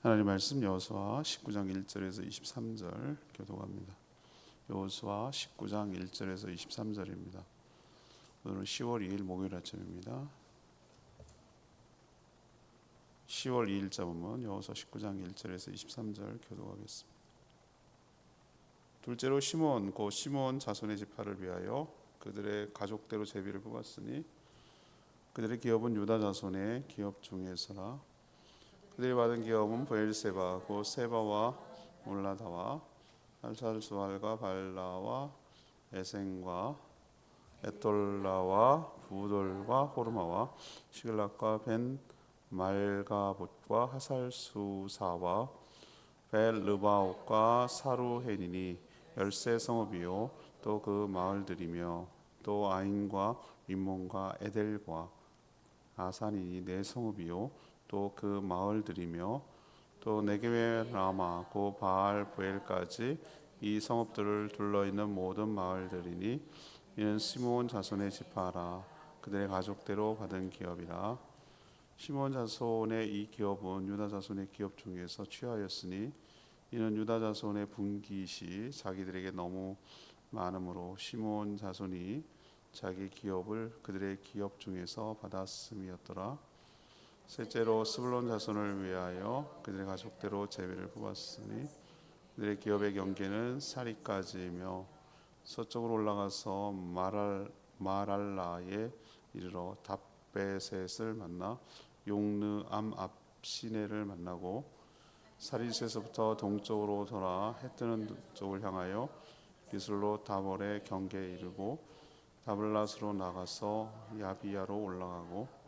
하나님 말씀 여호수아 19장 1절에서 23절 교독합니다. 여호수아 19장 1절에서 23절입니다. 오늘은 10월 2일 목요일 아침입니다. 10월 2일 자문은 여호수아 19장 1절에서 23절 교독하겠습니다. 둘째로 시몬 곧 시몬 자손의 지파를 위하여 그들의 가족대로 제비를 뽑았으니 그들의 기업은 유다 자손의 기업 중에서라. 그들이 받은 기업은 브엘세바 곧 세바와 몰라다와 살살수알과 발라와 에센과 에톨라와 부돌과 호르마와 시글락과 벤 말가봇과 하살수사와 벨르바옥과 사루헤니니 13 성읍이요 또 그 마을들이며 또 아인과 림몬과 에델과 아산이니 4 성읍이요 또 그 마을들이며 또 네게베 라마 고 바알 부엘까지 이 성읍들을 둘러있는 모든 마을들이니 이는 시몬 자손의 지파라. 그들의 가족대로 받은 기업이라. 시몬 자손의 이 기업은 유다 자손의 기업 중에서 취하였으니 이는 유다 자손의 분깃이 자기들에게 너무 많으므로 시몬 자손이 자기 기업을 그들의 기업 중에서 받았음이었더라. 셋째로 스불론 자손을 위하여 그들의 가족대로 제비를 뽑았으니 그들의 기업의 경계는 사리까지이며 서쪽으로 올라가서 마랄라에 이르러 답베셋을 만나 용르암 앞 시내를 만나고 사리셋에서부터 동쪽으로 돌아 해 뜨는 쪽을 향하여 기슬로 다볼의 경계에 이르고 다블랏으로 나가서 야비야로 올라가고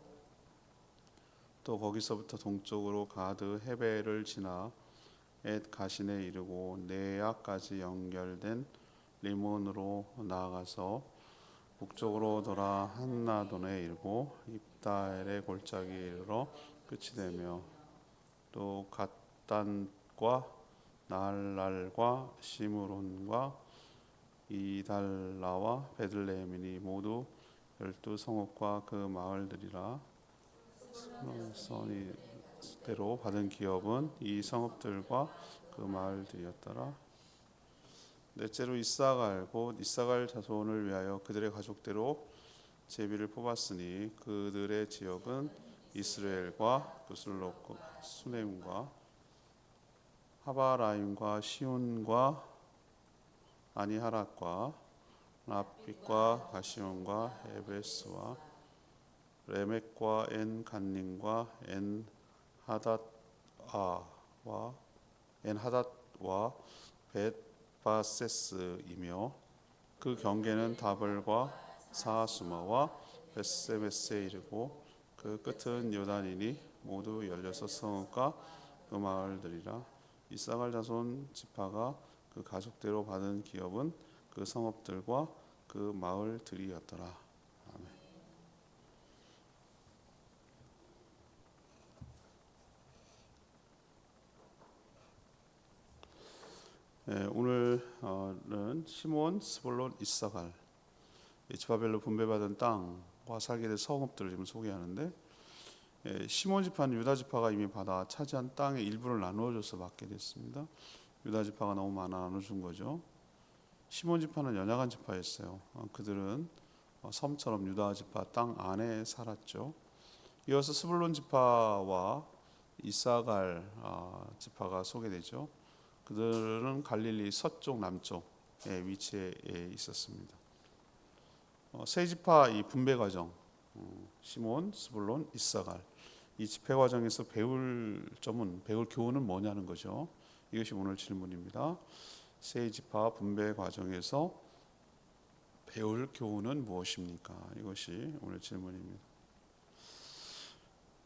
또 거기서부터 동쪽으로 가드 헤베를 지나 엣 가신에 이르고 네아까지 연결된 리몬으로 나아가서 북쪽으로 돌아 한나돈에 이르고 입다엘의 골짜기에 이르러 끝이 되며 또 갓단과 나할랄과 시므론과 이달라와 베들레헴이니 모두 12 성읍과 그 마을들이라. 선이대로 받은 기업은 이 성읍들과 그 마을들이었더라. 넷째로 이사갈 곧 이사갈 자손을 위하여 그들의 가족대로 제비를 뽑았으니 그들의 지역은 이스라엘과 부슬롯과 수넴과 하바라임과 시온과 아니하락과 라핏과 가시온과 에베스와 레멕과 엔 간님과 엔 하닷와 벳바세스이며 그 경계는 다벌과 사하수마와 벳세메스에 이르고 그 끝은 요단이니 모두 16 성읍과 그 마을들이라. 이사갈 자손 지파가 그 가족대로 받은 기업은 그 성읍들과 그 마을들이었더라. 오늘은 시몬, 스불론, 이사갈 지파별로 분배받은 땅과 살게 된 성읍들을 지금 소개하는데 시몬 지파는 유다 지파가 이미 받아 차지한 땅의 일부를 나누어줘서 받게 됐습니다. 유다 지파가 너무 많아 나눠준 거죠. 시몬 지파는 연약한 지파였어요. 그들은 섬처럼 유다 지파 땅 안에 살았죠. 이어서 스불론 지파와 이사갈 지파가 소개되죠. 그들은 갈릴리 서쪽 남쪽에 위치해 있었습니다. 세 지파 이 분배 과정, 시몬, 스불론, 이사갈 이 집회 과정에서 배울 교훈은 뭐냐는 거죠. 이것이 오늘 질문입니다. 세 지파 분배 과정에서 배울 교훈은 무엇입니까? 이것이 오늘 질문입니다.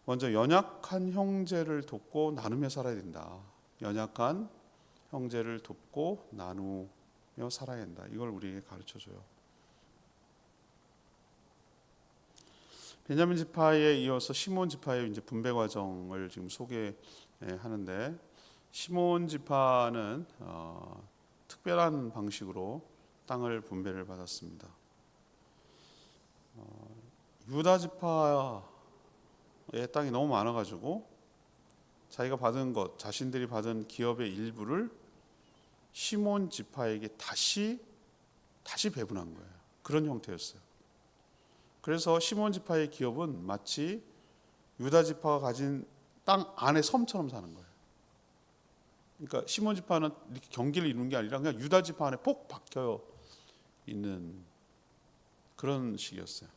먼저 연약한 형제를 돕고 나누며 살아야 된다. 연약한 형제를 돕고 나누며 살아야 한다. 이걸 우리에게 가르쳐줘요. 베냐민 지파에 이어서 시몬 지파의 이제 분배 과정을 지금 소개하는데 시몬 지파는 특별한 방식으로 땅을 분배를 받았습니다. 유다 지파의 땅이 너무 많아가지고 자기가 받은 것, 자신들이 받은 기업의 일부를 시몬 지파에게 다시 배분한 거예요. 그런 형태였어요. 그래서 시몬 지파의 기업은 마치 유다 지파가 가진 땅 안에 섬처럼 사는 거예요. 그러니까 시몬 지파는 이렇게 경기를 이루는 게 아니라 그냥 유다 지파 안에 폭 박혀 있는 그런 식이었어요.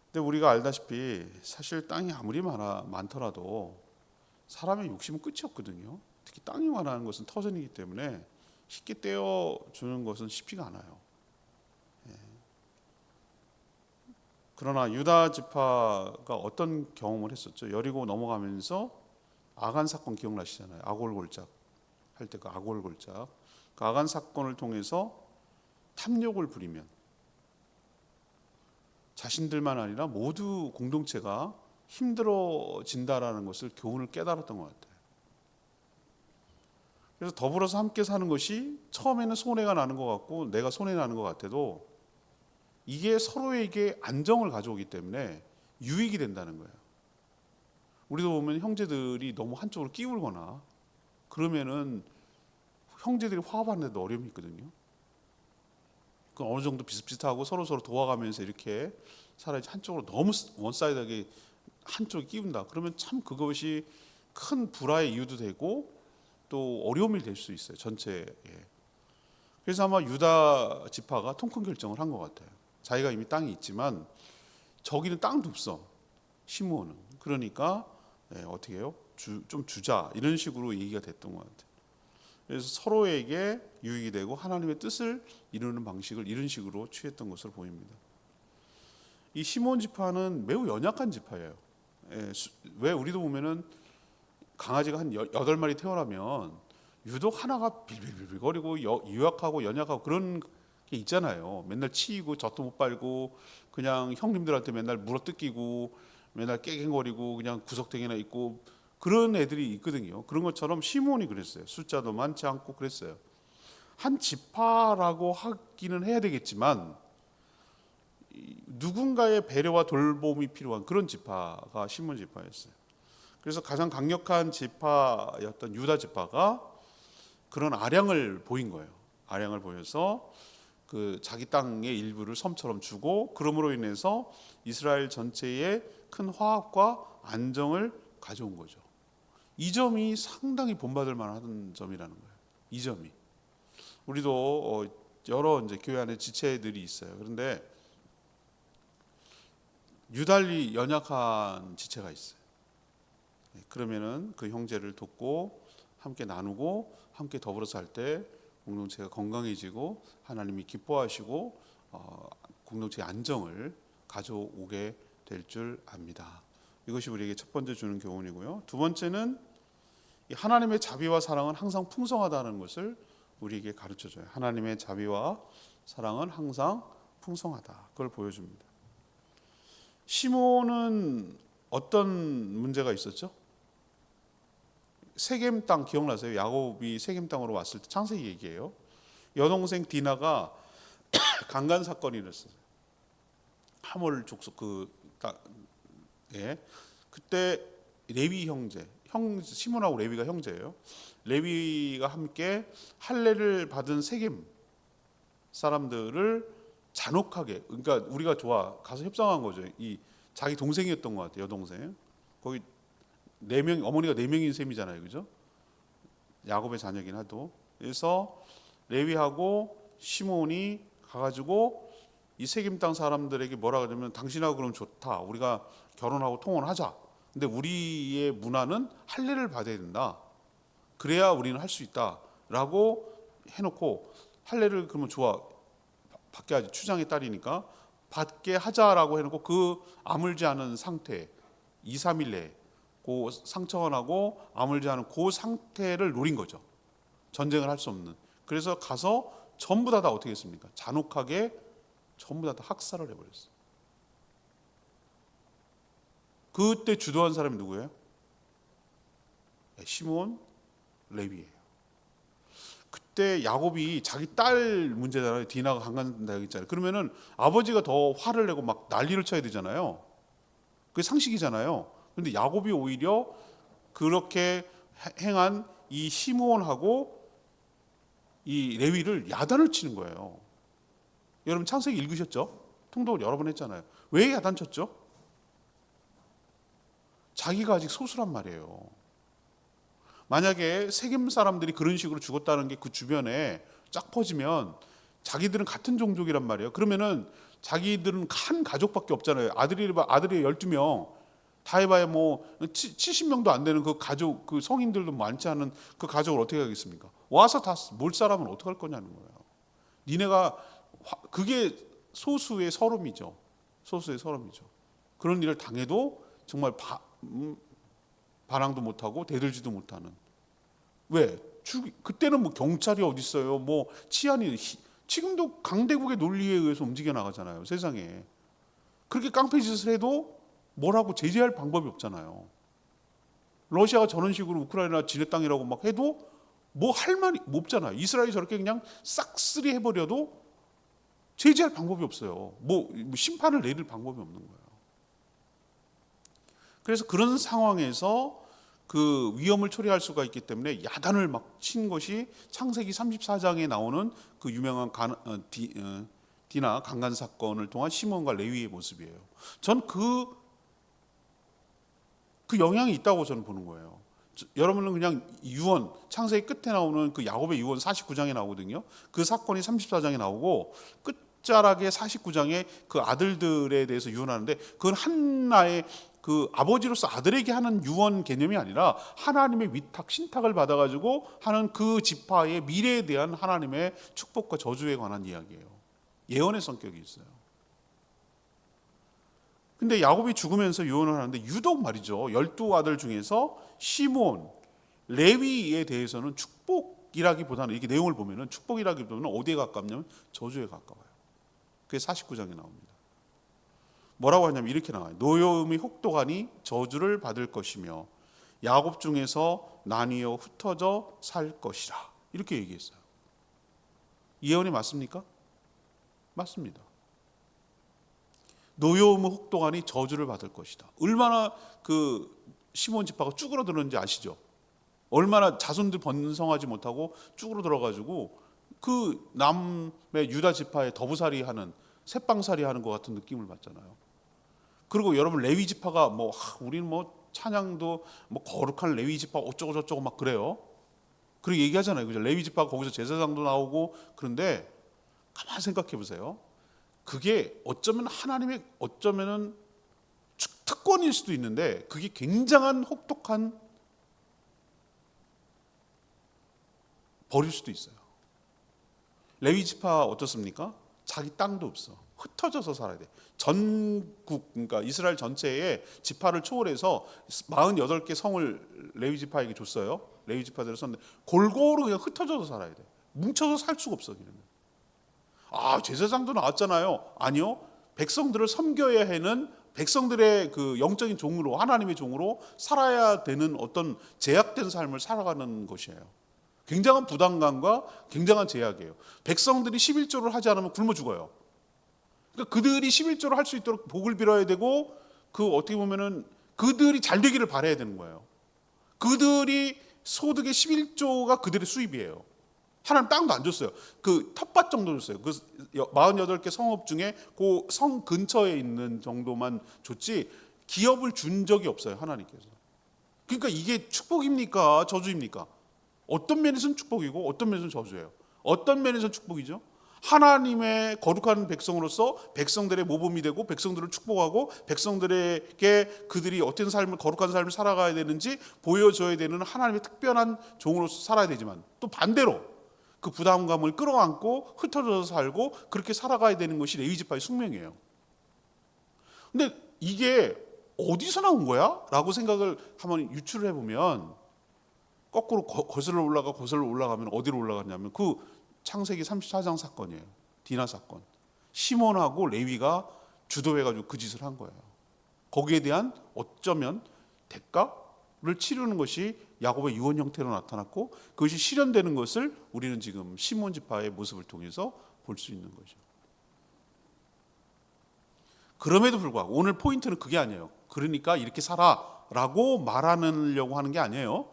근데 우리가 알다시피 사실 땅이 아무리 많더라도 사람의 욕심은 끝이 없거든요. 특히 땅이 많아하는 것은 터전이기 때문에 쉽게 떼어주는 것은 쉽지가 않아요. 그러나 유다 지파가 어떤 경험을 했었죠? 여리고 넘어가면서 아간 사건 기억나시잖아요. 아골 골작 할 때 그 아골 골작. 그 아간 사건을 통해서 탐욕을 부리면 자신들만 아니라 모두 공동체가 힘들어진다라는 것을 교훈을 깨달았던 것 같아요. 그래서 더불어서 함께 사는 것이 처음에는 손해가 나는 것 같고 내가 손해 나는 것 같아도 이게 서로에게 안정을 가져오기 때문에 유익이 된다는 거예요. 우리도 보면 형제들이 너무 한쪽으로 끼울거나 그러면은 형제들이 화합하는데도 어려움이 있거든요. 그 어느 정도 비슷비슷하고 서로 도와가면서 이렇게 살아야지 한쪽으로 너무 원사이드하게 한쪽에 끼운다. 그러면 참 그것이 큰 불화의 이유도 되고 또 어려움이 될 수 있어요. 전체에. 그래서 아마 유다 지파가 통큰 결정을 한 것 같아요. 자기가 이미 땅이 있지만 저기는 땅도 없어. 시므온은. 그러니까 어떻게 해요? 좀 주자. 이런 식으로 얘기가 됐던 것 같아요. 그래서 서로에게 유익이 되고 하나님의 뜻을 이루는 방식을 이런 식으로 취했던 것으로 보입니다. 이 시몬 지파는 매우 연약한 지파예요. 왜 우리도 보면은 강아지가 한 8마리 태어나면 유독 하나가 빌빌빌거리고 유약하고 연약하고 그런 게 있잖아요. 맨날 치이고 젖도 못 빨고 그냥 형님들한테 맨날 물어뜯기고 맨날 깨갱거리고 그냥 구석탱이나 있고 그런 애들이 있거든요. 그런 것처럼 시몬이 그랬어요. 숫자도 많지 않고 그랬어요. 한 지파라고 하기는 해야 되겠지만 누군가의 배려와 돌봄이 필요한 그런 지파가 시몬 지파였어요. 그래서 가장 강력한 지파였던 유다 지파가 그런 아량을 보인 거예요. 아량을 보여서 그 자기 땅의 일부를 섬처럼 주고 그러므로 인해서 이스라엘 전체에 큰 화합과 안정을 가져온 거죠. 이 점이 상당히 본받을 만한 점이라는 거예요. 이 점이. 우리도 여러 이제 교회 안에 지체들이 있어요. 그런데 유달리 연약한 지체가 있어요. 그러면은 그 형제를 돕고 함께 나누고 함께 더불어 살 때 공동체가 건강해지고 하나님이 기뻐하시고 공동체의 안정을 가져오게 될 줄 압니다. 이것이 우리에게 첫 번째 주는 교훈이고요. 두 번째는 하나님의 자비와 사랑은 항상 풍성하다는 것을 우리에게 가르쳐줘요. 하나님의 자비와 사랑은 항상 풍성하다. 그걸 보여줍니다. 시몬은 어떤 문제가 있었죠? 세겜 땅 기억나세요? 야곱이 세겜 땅으로 왔을 때 창세기 얘기예요. 여동생 디나가 강간 사건이 일어났어요. 하몰 족속 그때 레위 형제, 시몬하고 레위가 형제예요. 레위가 함께 할례를 받은 세겜 사람들을 잔혹하게, 그러니까 우리가 가서 협상한 거죠. 이 자기 동생이었던 것 같아요. 여동생. 거기 4명, 어머니가 4명인 셈이잖아요, 그죠? 야곱의 자녀긴 하도. 그래서 레위하고 시몬이 가가지고 이 세겜 땅 사람들에게 뭐라 그러냐면 당신하고 그럼 좋다. 우리가 결혼하고 통혼하자. 근데 우리의 문화는 할례를 받아야 된다. 그래야 우리는 할 수 있다라고 해놓고 할례를 그러면 좋아 받게 하지. 추장의 딸이니까 받게 하자라고 해놓고 그 아물지 않은 상태 2, 3일 내에 그 상처원하고 아물지 않은 그 상태를 노린 거죠. 전쟁을 할 수 없는. 그래서 가서 전부 다 어떻게 했습니까? 잔혹하게 전부 다 학살을 해버렸어요. 그때 주도한 사람이 누구예요? 시몬 레위예요. 그때 야곱이 자기 딸 문제잖아요. 디나가 강간된다 했잖아요. 그러면은 아버지가 더 화를 내고 막 난리를 쳐야 되잖아요. 그게 상식이잖아요. 그런데 야곱이 오히려 그렇게 행한 이 시므온하고 이 레위를 야단을 치는 거예요. 여러분 창세기 읽으셨죠? 통독을 여러 번 했잖아요. 왜 야단 쳤죠? 자기가 아직 소수란 말이에요. 만약에 세겜 사람들이 그런 식으로 죽었다는 게 그 주변에 쫙 퍼지면 자기들은 같은 종족이란 말이에요. 그러면은 자기들은 한 가족밖에 없잖아요. 아들이 12명, 다 해봐야 뭐 70명도 안 되는 그 가족, 그 성인들도 많지 않은 그 가족을 어떻게 하겠습니까? 와서 다 몰 사람은 어떻게 할 거냐는 거예요. 니네가 그게 소수의 서름이죠. 소수의 서름이죠. 그런 일을 당해도 정말 반항도 못하고 대들지도 못하는. 왜? 그때는 뭐 경찰이 어디 있어요? 뭐 치안이 지금도 강대국의 논리에 의해서 움직여 나가잖아요. 세상에. 그렇게 깡패 짓을 해도 뭐라고 제재할 방법이 없잖아요. 러시아가 저런 식으로 우크라이나 지네 땅이라고 막 해도 뭐 할 말이 없잖아요. 이스라엘이 저렇게 그냥 싹쓸이 해버려도 제재할 방법이 없어요. 뭐 심판을 내릴 방법이 없는 거예요. 그래서 그런 상황에서 그 위험을 초래할 수가 있기 때문에 야단을 막 친 것이 창세기 34장에 나오는 그 유명한 디나 강간 사건을 통한 시몬과 레위의 모습이에요. 전 그 영향이 있다고 저는 보는 거예요. 여러분은 그냥 유언, 창세기 끝에 나오는 그 야곱의 유언 49장에 나오거든요. 그 사건이 34장에 나오고 끝자락에 49장에 그 아들들에 대해서 유언하는데 그건 하나의 그 아버지로서 아들에게 하는 유언 개념이 아니라 하나님의 위탁, 신탁을 받아가지고 하는 그 지파의 미래에 대한 하나님의 축복과 저주에 관한 이야기예요. 예언의 성격이 있어요. 근데 야곱이 죽으면서 유언을 하는데 유독 말이죠. 12아들 중에서 시몬, 레위에 대해서는 축복이라기보다는 이게 내용을 보면은 축복이라기보다는 어디에 가깝냐면 저주에 가까워요. 그게 49장에 나옵니다. 뭐라고 하냐면 이렇게 나와요. 노여움이 혹독하니 저주를 받을 것이며 야곱 중에서 나뉘어 흩어져 살 것이라. 이렇게 얘기했어요. 이 예언이 맞습니까? 맞습니다. 노여움은 혹독하니 저주를 받을 것이다. 얼마나 그 시몬 지파가 쭈그러드는지 아시죠? 얼마나 자손들 번성하지 못하고 쭈그러들어가지고 그 남의 유다 지파에 더부살이 하는 새빵살이 하는 것 같은 느낌을 받잖아요. 그리고 여러분 레위 지파가 뭐 우리는 뭐 찬양도 뭐 거룩한 레위 지파 어쩌고 저쩌고 막 그래요. 그리고 얘기하잖아요. 그죠? 레위 지파가 거기서 제사장도 나오고 그런데 가만 생각해 보세요. 그게 어쩌면 하나님의 어쩌면은 특권일 수도 있는데 그게 굉장한 혹독한 벌일 수도 있어요. 레위 지파 어떻습니까? 자기 땅도 없어. 흩어져서 살아야 돼. 전국 그러니까 이스라엘 전체에 지파를 초월해서 48개 성을 레위 지파에게 줬어요. 레위 지파들을 썼는데 골고루 그냥 흩어져서 살아야 돼. 뭉쳐서 살 수가 없어. 제사장도 나왔잖아요. 아니요. 백성들을 섬겨야 하는 백성들의 그 영적인 종으로 하나님의 종으로 살아야 되는 어떤 제약된 삶을 살아가는 것이에요. 굉장한 부담감과 굉장한 제약이에요. 백성들이 11조를 하지 않으면 굶어 죽어요. 그러니까 그들이 11조를 할 수 있도록 복을 빌어야 되고 그 어떻게 보면은 그들이 잘 되기를 바라야 되는 거예요. 그들이 소득의 11조가 그들의 수입이에요. 하나님 땅도 안 줬어요. 그 텃밭 정도 줬어요. 그 48개 성읍 중에 그 성 근처에 있는 정도만 줬지 기업을 준 적이 없어요. 하나님께서. 그러니까 이게 축복입니까? 저주입니까? 어떤 면에서는 축복이고 어떤 면에서는 저주예요. 어떤 면에서는 축복이죠? 하나님의 거룩한 백성으로서 백성들의 모범이 되고 백성들을 축복하고 백성들에게 그들이 어떤 삶을 거룩한 삶을 살아가야 되는지 보여줘야 되는 하나님의 특별한 종으로서 살아야 되지만 또 반대로 그 부담감을 끌어안고 흩어져서 살고 그렇게 살아가야 되는 것이 레위 지파의 숙명이에요. 근데 이게 어디서 나온 거야? 라고 생각을 한번 유추를 해보면 거꾸로 거슬러 올라가면 어디로 올라갔냐면 그 창세기 34장 사건이에요. 디나 사건. 시몬하고 레위가 주도해가지고 그 짓을 한 거예요. 거기에 대한 어쩌면 대가를 치르는 것이 야곱의 유언 형태로 나타났고 그것이 실현되는 것을 우리는 지금 시몬 지파의 모습을 통해서 볼 수 있는 거죠. 그럼에도 불구하고 오늘 포인트는 그게 아니에요. 그러니까 이렇게 살아 라고 말하려고 하는 게 아니에요.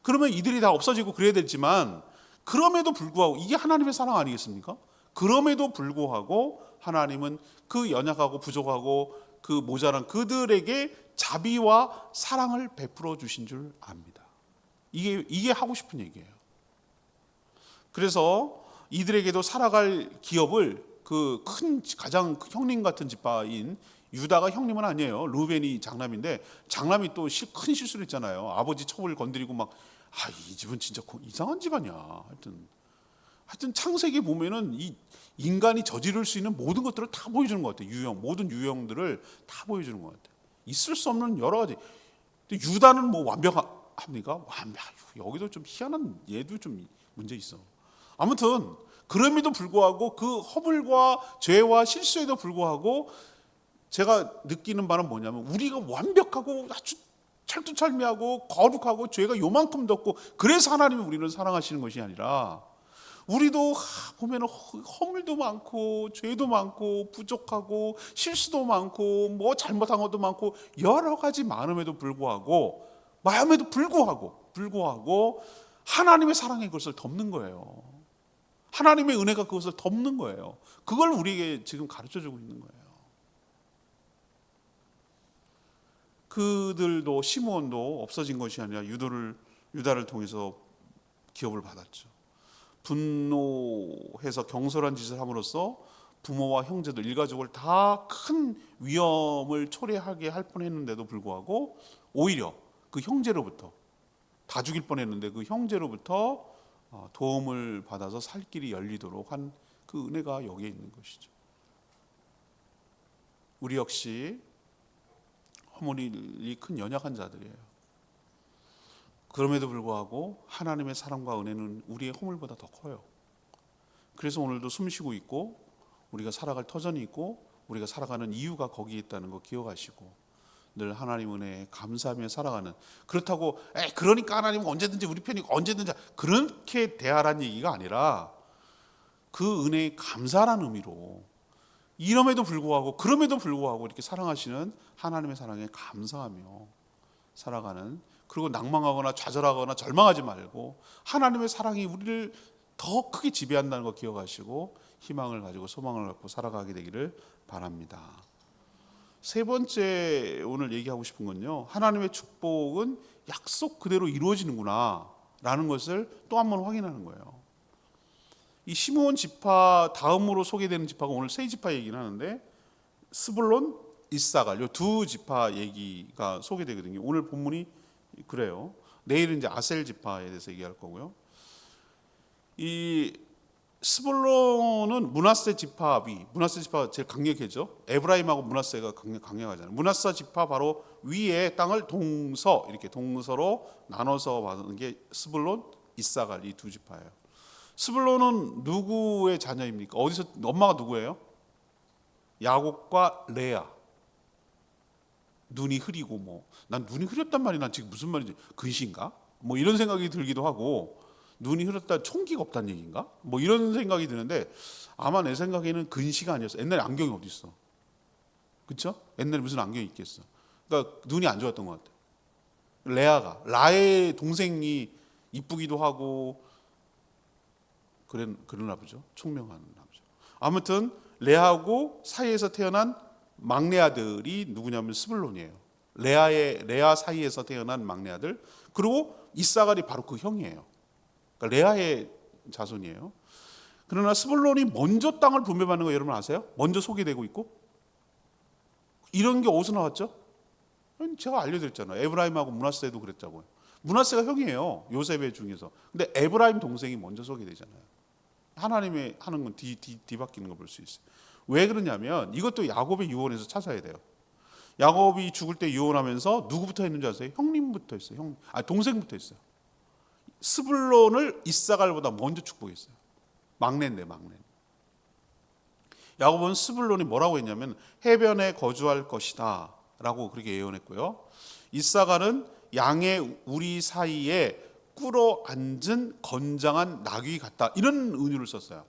그러면 이들이 다 없어지고 그래야 되지만, 그럼에도 불구하고 이게 하나님의 사랑 아니겠습니까? 그럼에도 불구하고 하나님은 그 연약하고 부족하고 그 모자란 그들에게 자비와 사랑을 베풀어 주신 줄 압니다. 이게 하고 싶은 얘기예요. 그래서 이들에게도 살아갈 기업을 그 큰 가장 형님 같은 집파인 유다가 형님은 아니에요. 루벤이 장남인데, 장남이 또 큰 실수를 했잖아요. 아버지 첩을 건드리고 막, 이 집은 진짜 이상한 집아니야. 하여튼 창세기 보면은 이 인간이 저지를 수 있는 모든 것들을 다 보여주는 것 같아요. 모든 유형들을 다 보여주는 것 같아요. 있을 수 없는 여러 가지. 근데 유다는 뭐 완벽합니까? 여기도 좀 희한한, 얘도 좀 문제 있어. 아무튼 그럼에도 불구하고 그 허물과 죄와 실수에도 불구하고 제가 느끼는 바는 뭐냐면, 우리가 완벽하고 아주 철두철미하고 거룩하고 죄가 요만큼도 없고 그래서 하나님이 우리를 사랑하시는 것이 아니라, 우리도 보면 허물도 많고 죄도 많고 부족하고 실수도 많고 뭐 잘못한 것도 많고 여러 가지 많음에도 불구하고, 마음에도 불구하고 하나님의 사랑이 그것을 덮는 거예요. 하나님의 은혜가 그것을 덮는 거예요. 그걸 우리에게 지금 가르쳐주고 있는 거예요. 그들도, 시므온도 없어진 것이 아니라 유다를 통해서 기업을 받았죠. 분노해서 경솔한 짓을 함으로써 부모와 형제들, 일가족을 다 큰 위험을 초래하게 할 뻔했는데도 불구하고, 오히려 그 형제로부터, 다 죽일 뻔했는데 그 형제로부터 도움을 받아서 살 길이 열리도록 한 그 은혜가 여기에 있는 것이죠. 우리 역시 허물이 큰 연약한 자들이에요. 그럼에도 불구하고 하나님의 사랑과 은혜는 우리의 허물보다 더 커요. 그래서 오늘도 숨쉬고 있고, 우리가 살아갈 터전이 있고, 우리가 살아가는 이유가 거기에 있다는 거 기억하시고, 늘 하나님 은혜에 감사하며 살아가는, 그렇다고 그러니까 하나님은 언제든지 우리 편이고 언제든지 그렇게 대하라는 얘기가 아니라, 그 은혜에 감사라는 의미로, 이럼에도 불구하고 그럼에도 불구하고 이렇게 사랑하시는 하나님의 사랑에 감사하며 살아가는, 그리고 낭망하거나 좌절하거나 절망하지 말고 하나님의 사랑이 우리를 더 크게 지배한다는 거 기억하시고 희망을 가지고 소망을 갖고 살아가게 되기를 바랍니다. 세 번째 오늘 얘기하고 싶은 건요, 하나님의 축복은 약속 그대로 이루어지는구나 라는 것을 또 한 번 확인하는 거예요. 이 시므온 지파 다음으로 소개되는 지파가 오늘 세 지파 얘기는 하는데, 스불론, 이사갈, 이 두 지파 얘기가 소개되거든요. 오늘 본문이 그래요. 내일은 이제 아셀 지파에 대해서 얘기할 거고요. 이 스불론은 문하세 지파가 제일 강력해져. 에브라임하고 문하세가 강력하잖아요. 문하세 지파 바로 위에 땅을 동서로 나눠서 받는 게 스불론, 이사갈, 이 두 지파예요. 스불론은 누구의 자녀입니까? 어디서, 엄마가 누구예요? 야곱과 레아. 눈이 흐리고, 난 눈이 흐렸단 말이 난 지금 무슨 말인지, 근시인가? 이런 생각이 들기도 하고, 눈이 흐렸다 총기가 없다는 얘기인가? 이런 생각이 드는데, 아마 내 생각에는 근시가 아니었어. 옛날에 안경이 어디 있어? 그렇죠? 옛날에 무슨 안경이 있겠어? 그러니까 눈이 안 좋았던 것 같아. 라의 동생이 이쁘기도 하고 그러나 보죠. 총명한 나보죠. 아무튼 레아하고 사이에서 태어난 막내 아들이 누구냐면 스불론이에요. 레아 사이에서 태어난 막내 아들. 그리고 이사갈이 바로 그 형이에요. 그러니까 레아의 자손이에요. 그러나 스불론이 먼저 땅을 분배받는 거 여러분 아세요? 먼저 소개되고 있고, 이런 게 어디서 나왔죠? 제가 알려드렸잖아요. 에브라임하고 문하세도 그랬다고요. 문하세가 형이에요, 요셉의 중에서. 근데 에브라임 동생이 먼저 소개되잖아요. 하나님의 하는 건 뒤바뀌는 거 볼 수 있어요. 왜 그러냐면, 이것도 야곱의 유언에서 찾아야 돼요. 야곱이 죽을 때 유언하면서 누구부터 했는지 아세요? 형님부터 했어요. 동생부터 했어요. 스불론을 이사갈보다 먼저 축복했어요. 막내인데. 야곱은 스불론이 뭐라고 했냐면, 해변에 거주할 것이다 라고 그렇게 예언했고요. 이사갈은 양의 우리 사이에 꿇어 앉은 건장한 나귀 같다, 이런 은유를 썼어요.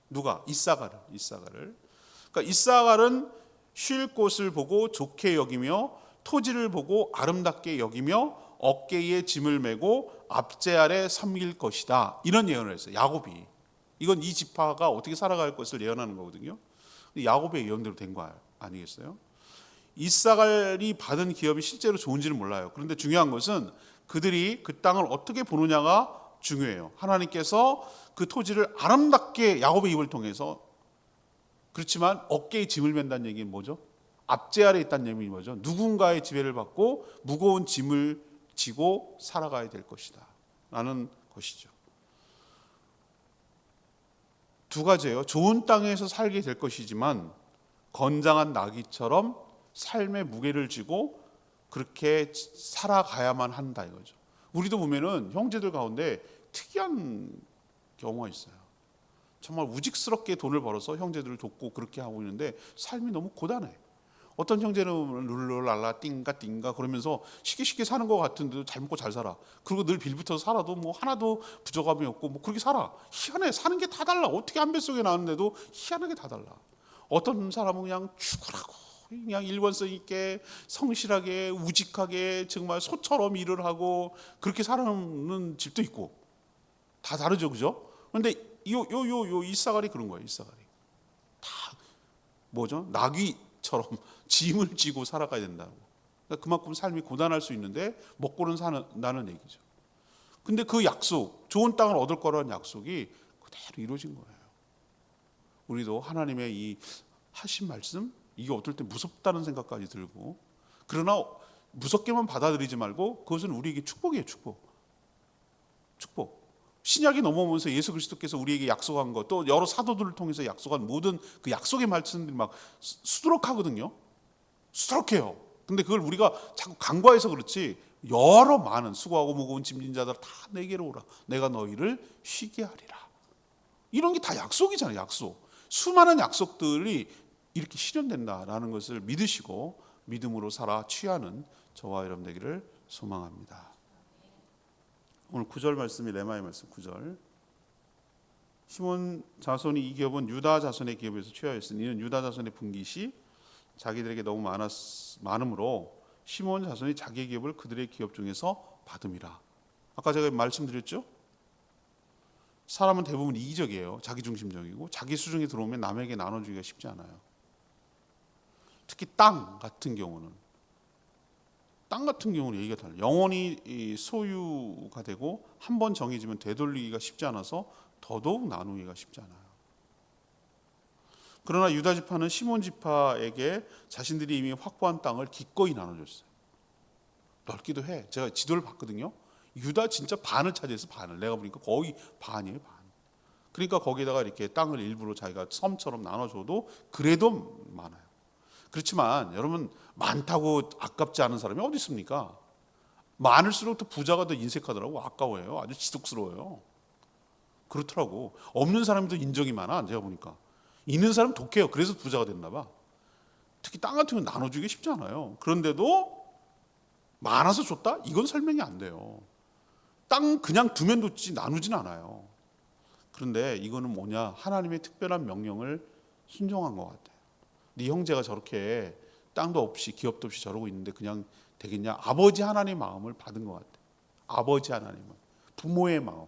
누가? 이사갈을. 그러니까 이사갈은 쉴 곳을 보고 좋게 여기며 토지를 보고 아름답게 여기며 어깨에 짐을 메고 압제 아래 섬길 것이다. 이런 예언을 했어요. 야곱이. 이건 이 지파가 어떻게 살아갈 것을 예언하는 거거든요. 야곱의 예언대로 된 거 아니겠어요? 이사갈이 받은 기업이 실제로 좋은지는 몰라요. 그런데 중요한 것은 그들이 그 땅을 어떻게 보느냐가 중요해요. 하나님께서 그 토지를 아름답게 야곱의 입을 통해서, 그렇지만 어깨에 짐을 맨다는 얘기는 뭐죠? 압제 아래 있다는 얘기는 뭐죠? 누군가의 지배를 받고 무거운 짐을 지고 살아가야 될 것이다 라는 것이죠. 두 가지예요. 좋은 땅에서 살게 될 것이지만 건장한 나귀처럼 삶의 무게를 지고 그렇게 살아가야만 한다 이거죠. 우리도 보면은 형제들 가운데 특이한 경우가 있어요. 정말 우직스럽게 돈을 벌어서 형제들을 돕고 그렇게 하고 있는데 삶이 너무 고단해. 어떤 형제는 룰루랄라 띵가 그러면서 쉽게 사는 것 같은데도 잘 먹고 잘 살아. 그리고 늘 빌붙어서 살아도 뭐 하나도 부족함이 없고 뭐 그렇게 살아. 희한해. 사는 게 다 달라. 어떻게 한 뱃속에 나왔는데도 희한하게 다 달라. 어떤 사람은 그냥 죽으라고 그냥 일관성 있게 성실하게 우직하게 정말 소처럼 일을 하고 그렇게 살아가는 집도 있고 다 다르죠, 그죠? 그런데 요 이사갈이 그런 거예요. 이사갈이 다 뭐죠? 나귀처럼 짐을 지고 살아가야 된다고. 그러니까 그만큼 삶이 고단할 수 있는데 먹고는 사는 얘기죠. 근데 그 약속, 좋은 땅을 얻을 거라는 약속이 그대로 이루어진 거예요. 우리도 하나님의 이 하신 말씀, 이게 어떨 때 무섭다는 생각까지 들고, 그러나 무섭게만 받아들이지 말고 그것은 우리에게 축복이에요. 축복. 신약이 넘어오면서 예수 그리스도께서 우리에게 약속한 것, 또 여러 사도들을 통해서 약속한 모든 그 약속의 말씀들이 막 수두룩하거든요. 수두룩해요. 근데 그걸 우리가 자꾸 간과해서 그렇지, 여러 많은 수고하고 무거운 짐진 자들 다 내게로 오라. 내가 너희를 쉬게 하리라. 이런 게 다 약속이잖아요. 약속. 수많은 약속들이 이렇게 실현된다라는 것을 믿으시고 믿음으로 살아 취하는 저와 여러분 되기를 소망합니다. 오늘 9절 말씀이 레마의 말씀 9절. 시몬 자손이 이 기업은 유다 자손의 기업에서 취하였으니 이는 유다 자손의 분깃이 자기들에게 너무 많으므로 시몬 자손이 자기의 기업을 그들의 기업 중에서 받음이라. 아까 제가 말씀드렸죠? 사람은 대부분 이기적이에요. 자기중심적이고 자기 수중에 들어오면 남에게 나눠주기가 쉽지 않아요. 특히 땅 같은 경우는 얘기가 달라요. 영원히 소유가 되고 한 번 정해지면 되돌리기가 쉽지 않아서 더더욱 나누기가 쉽지 않아요. 그러나 유다 지파는 시몬 지파에게 자신들이 이미 확보한 땅을 기꺼이 나눠줬어요. 넓기도 해. 제가 지도를 봤거든요. 유다 진짜 반을 차지해서 반을. 내가 보니까 거의 반이에요, 반. 그러니까 거기다가 이렇게 땅을 일부러 자기가 섬처럼 나눠줘도 그래도 많아요. 그렇지만 여러분, 많다고 아깝지 않은 사람이 어디 있습니까? 많을수록 더 부자가 더 인색하더라고. 아까워요. 아주 지독스러워요. 그렇더라고. 없는 사람이 더 인정이 많아. 제가 보니까. 있는 사람 독해요. 그래서 부자가 됐나 봐. 특히 땅 같은 건 나눠주기 쉽지 않아요. 그런데도 많아서 줬다? 이건 설명이 안 돼요. 땅 그냥 두면 뒀지 나누진 않아요. 그런데 이거는 뭐냐? 하나님의 특별한 명령을 순종한 것 같아요. 네 형제가 저렇게 땅도 없이 기업도 없이 저러고 있는데 그냥 되겠냐? 아버지 하나님의 마음을 받은 것 같아요. 아버지 하나님은 부모의 마음.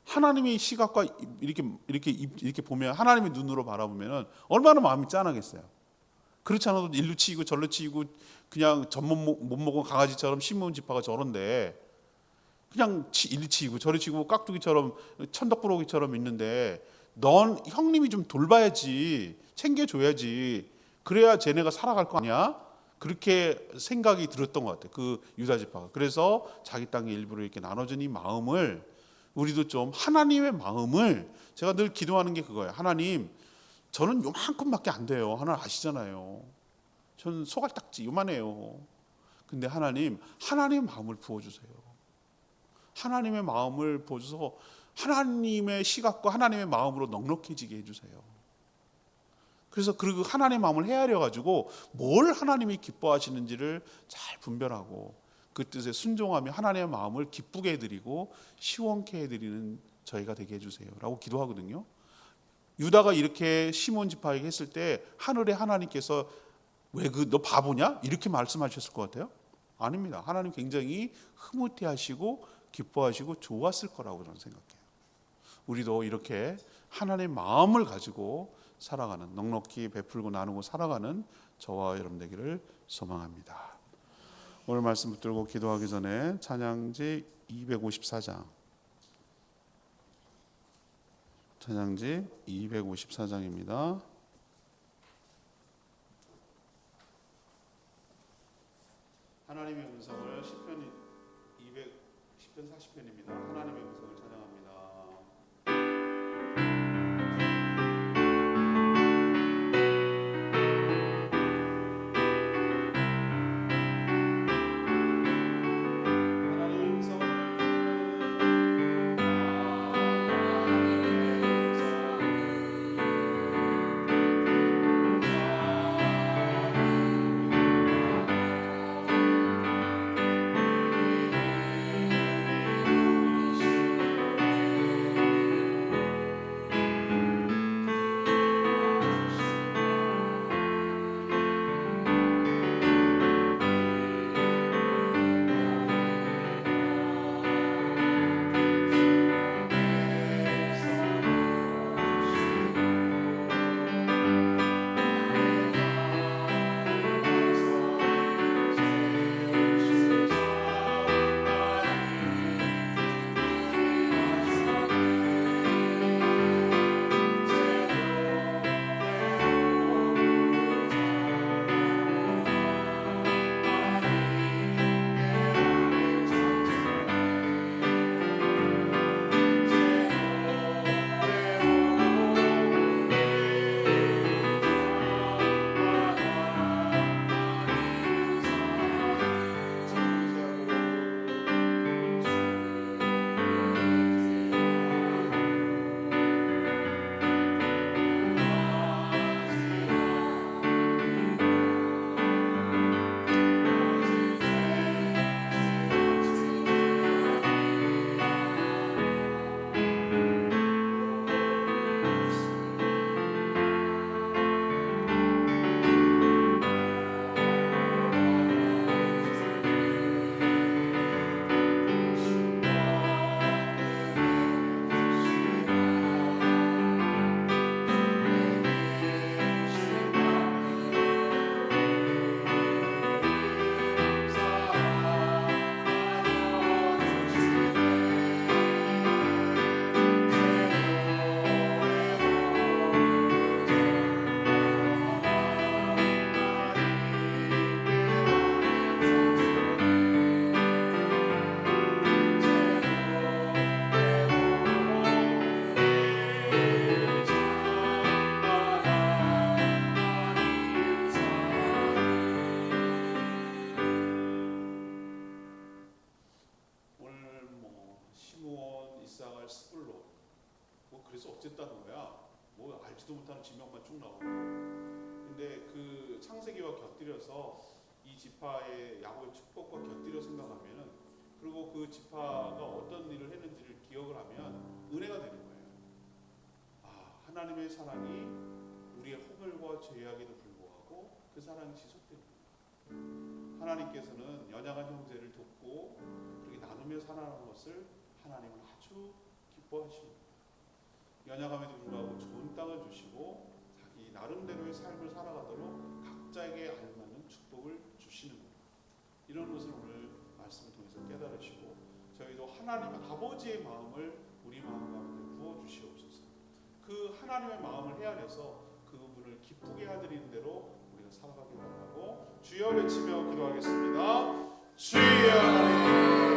하나님의 시각과 이렇게 보면 하나님의 눈으로 바라보면 얼마나 마음이 짠하겠어요. 그렇지 않아도 일로 치이고 절로 치이고 그냥 젖못 먹은 강아지처럼 시몬 지파가 저런데 그냥 일리 치이고 저리 치고 깍두기처럼 천덕부러기처럼 있는데 넌 형님이 좀 돌봐야지, 챙겨줘야지, 그래야 쟤네가 살아갈 거 아니야? 그렇게 생각이 들었던 것 같아요. 그 유다 지파가. 그래서 자기 땅의 일부를 이렇게 나눠준 이 마음을 우리도 좀 하나님의 마음을, 제가 늘 기도하는 게 그거예요. 하나님, 저는 요만큼밖에 안 돼요. 하나님 아시잖아요. 저는 소갈딱지 요만해요. 근데 하나님, 하나님의 마음을 부어주세요. 하나님의 마음을 부어줘서 하나님의 시각과 하나님의 마음으로 넉넉해지게 해주세요. 그래서 그 하나님의 마음을 헤아려 가지고 뭘 하나님이 기뻐하시는지를 잘 분별하고 그 뜻에 순종하며 하나님의 마음을 기쁘게 해드리고 시원케 해드리는 저희가 되게 해주세요 라고 기도하거든요. 유다가 이렇게 시몬 지파에게 했을 때 하늘의 하나님께서 왜 너 바보냐? 이렇게 말씀하셨을 것 같아요? 아닙니다. 하나님 굉장히 흐뭇해하시고 기뻐하시고 좋았을 거라고 저는 생각해요. 우리도 이렇게 하나님의 마음을 가지고 살아가는, 넉넉히 베풀고 나누고 살아가는 저와 여러분 되기를 소망합니다. 오늘 말씀 붙들고 기도하기 전에 찬양지 254장, 찬양지 254장입니다. 하나님의 음성을 시편 40편입니다. 하나님의 음성을 찬양합니다. 그래서 어쨌다는 거야. 뭐 알지도 못하는 지명만 쭉 나오고. 근데 그 창세기와 곁들여서 이 지파의 야곱의 축복과 곁들여 생각하면은, 그리고 그 지파가 어떤 일을 했는지를 기억을 하면 은혜가 되는 거예요. 아, 하나님의 사랑이 우리의 허물과 죄악에도 불구하고 그 사랑이 지속되는 거예요. 하나님께서는 연약한 형제를 돕고 그렇게 나누며 살아가는 것을 하나님은 아주 기뻐하시는 거예요. 연약함에도 불구하고 좋은 땅을 주시고 자기 나름대로의 삶을 살아가도록 각자에게 알맞는 축복을 주시는 거예요. 이런 것을 오늘 말씀을 통해서 깨달으시고 저희도 하나님 아버지의 마음을 우리 마음 가운데 부어주시옵소서. 그 하나님의 마음을 헤아려서 그분을 기쁘게 해드리는 대로 우리가 살아가길 바라고 주여 외치며 기도하겠습니다. 주여.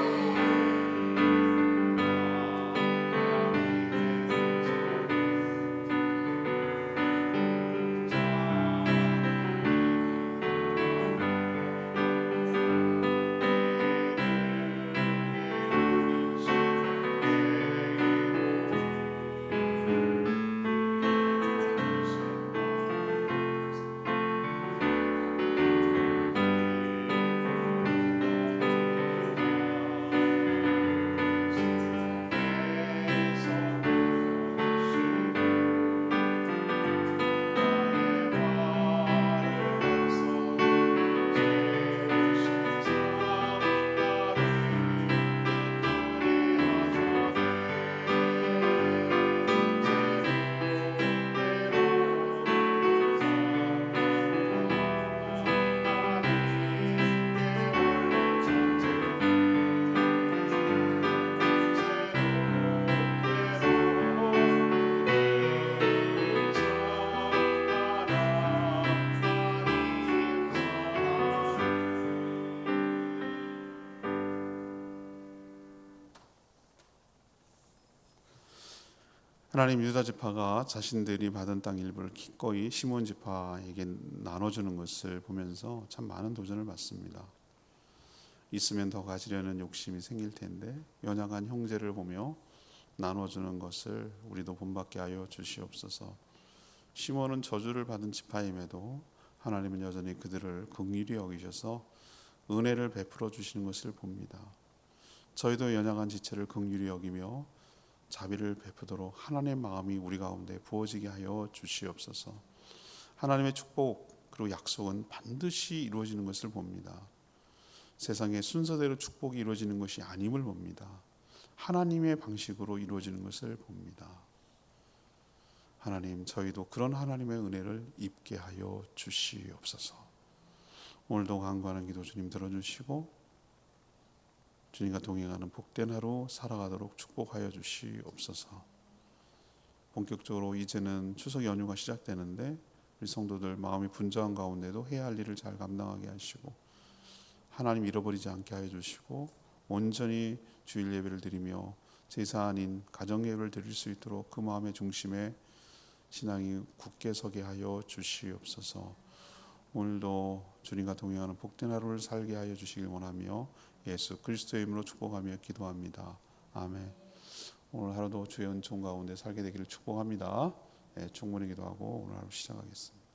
하나님 유다 지파가 자신들이 받은 땅 일부를 기꺼이 시몬 지파에게 나눠주는 것을 보면서 참 많은 도전을 받습니다. 있으면 더 가지려는 욕심이 생길 텐데 연약한 형제를 보며 나눠주는 것을 우리도 본받게 하여 주시옵소서. 시몬은 저주를 받은 지파임에도 하나님은 여전히 그들을 긍휼히 여기셔서 은혜를 베풀어 주시는 것을 봅니다. 저희도 연약한 지체를 긍휼히 여기며 자비를 베푸도록 하나님의 마음이 우리 가운데 부어지게 하여 주시옵소서. 하나님의 축복 그리고 약속은 반드시 이루어지는 것을 봅니다. 세상의 순서대로 축복이 이루어지는 것이 아님을 봅니다. 하나님의 방식으로 이루어지는 것을 봅니다. 하나님, 저희도 그런 하나님의 은혜를 입게 하여 주시옵소서. 오늘도 간구하는 기도 주님 들어주시고 주님과 동행하는 복된 하루 살아가도록 축복하여 주시옵소서. 본격적으로 이제는 추석 연휴가 시작되는데 우리 성도들 마음이 분주한 가운데도 해야 할 일을 잘 감당하게 하시고 하나님 잃어버리지 않게 하여 주시고 온전히 주일 예배를 드리며 제사 아닌 가정 예배를 드릴 수 있도록 그 마음의 중심에 신앙이 굳게 서게 하여 주시옵소서. 오늘도 주님과 동행하는 복된 하루를 살게 하여 주시길 원하며 예수 그리스도의 이름으로 축복하며 기도합니다. 아멘. 오늘 하루도 주의 은총 가운데 살게 되기를 축복합니다. 충분히 기도하고 오늘 하루 시작하겠습니다.